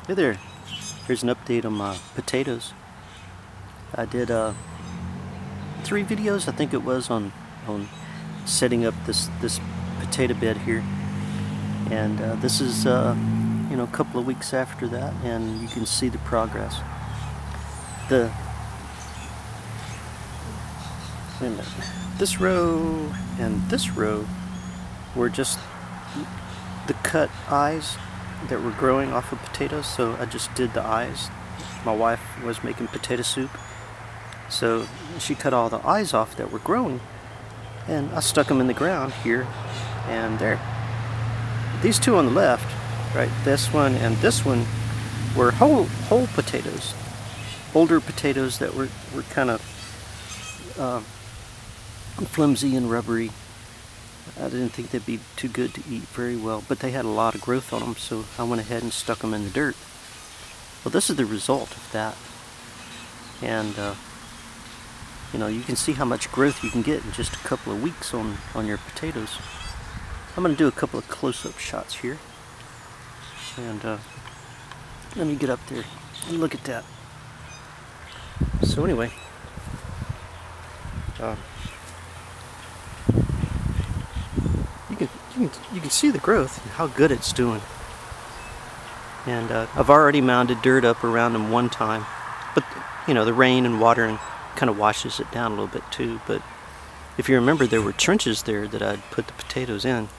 Hey there, here's an update on my potatoes. I did 3 videos, I think it was, on setting up this potato bed here, and this is a couple of weeks after that, and you can see the progress. Wait a minute. This row and this row were just the cut eyes that were growing off of potatoes, so I just did the eyes. My wife was making potato soup, so she cut all the eyes off that were growing, and I stuck them in the ground here and there. These two on the left, right, this one and this one, were whole potatoes, older potatoes that were kind of flimsy and rubbery. I didn't think they'd be too good to eat very well, but they had a lot of growth on them, so I went ahead and stuck them in the dirt. Well, this is the result of that, and you can see how much growth you can get in just a couple of weeks on your potatoes. I'm going to do a couple of close-up shots here, and let me get up there and look at that. So anyway, you can see the growth and how good it's doing. And I've already mounded dirt up around them one time, but the rain and watering kind of washes it down a little bit too. But if you remember, there were trenches there that I'd put the potatoes in,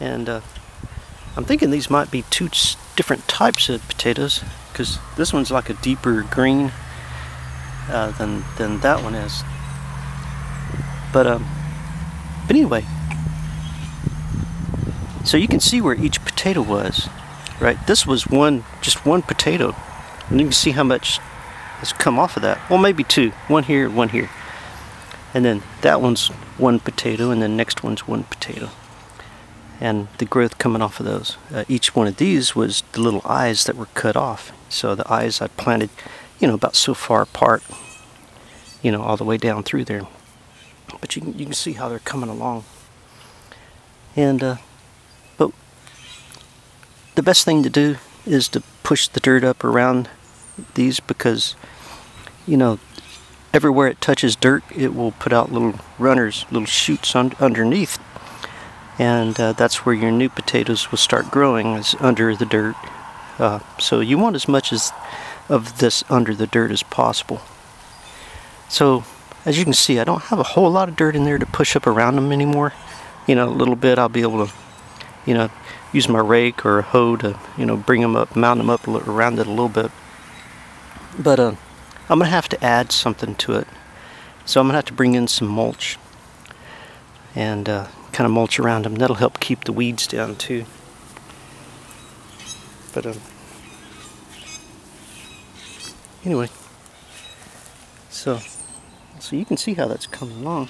and I'm thinking these might be 2 different types of potatoes, because this one's like a deeper green than that one is. But anyway, so you can see where each potato was, right? This was just one potato, and you can see how much has come off of that. Well, maybe 2, one here, one here, and then that one's 1 potato, and then next one's 1 potato, and the growth coming off of those. Each one of these was the little eyes that were cut off. So the eyes I planted, about so far apart, all the way down through there. But you can see how they're coming along, and but the best thing to do is to push the dirt up around these, because everywhere it touches dirt, it will put out little runners, little shoots underneath, and that's where your new potatoes will start growing, is under the dirt. So you want as much of this under the dirt as possible. So as you can see, I don't have a whole lot of dirt in there to push up around them anymore. A little bit I'll be able to use my rake or a hoe to bring them up, mount them up around it a little bit. But I'm gonna have to add something to it, so I'm gonna have to bring in some mulch and kind of mulch around them. That'll help keep the weeds down too. But anyway, so you can see how that's coming along.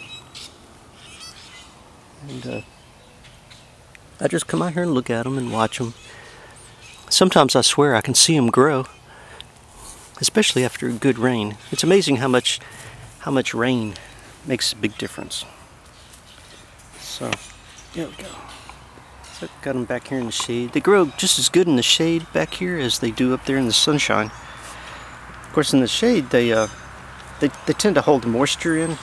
And I just come out here and look at them and watch them. Sometimes I swear I can see them grow, especially after a good rain. It's amazing how much rain makes a big difference. So there we go. So I've got them back here in the shade. They grow just as good in the shade back here as they do up there in the sunshine. Of course, in the shade they tend to hold the moisture in,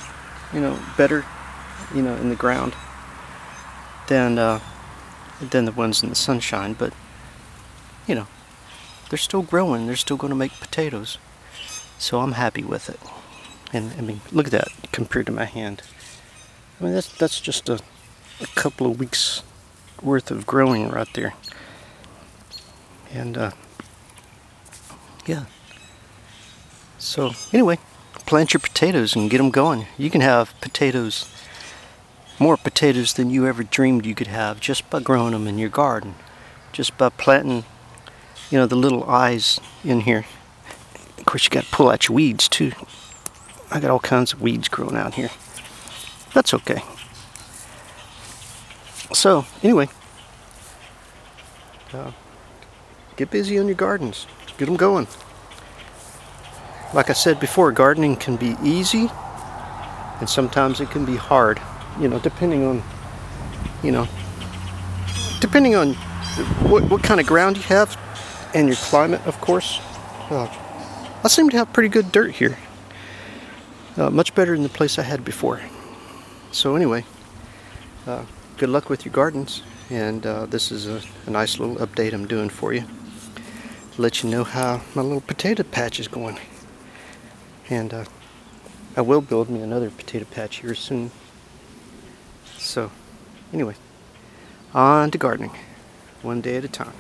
better, in the ground than the ones in the sunshine. But they're still growing. They're still going to make potatoes, so I'm happy with it. And I mean, look at that compared to my hand. I mean, that's just a couple of weeks worth of growing right there. And yeah. So anyway, plant your potatoes and get them going. You can have potatoes, more potatoes than you ever dreamed you could have, just by growing them in your garden, just by planting, the little eyes in here. Of course, you got to pull out your weeds too. I got all kinds of weeds growing out here. That's okay. So anyway, get busy on your gardens. Get them going. Like I said before, gardening can be easy, and sometimes it can be hard. Depending on what kind of ground you have. and your climate, of course. I seem to have pretty good dirt here. Much better than the place I had before. So anyway, good luck with your gardens, and this is a nice little update I'm doing for you. Let you know how my little potato patch is going. And I will build me another potato patch here soon. So anyway, on to gardening, one day at a time.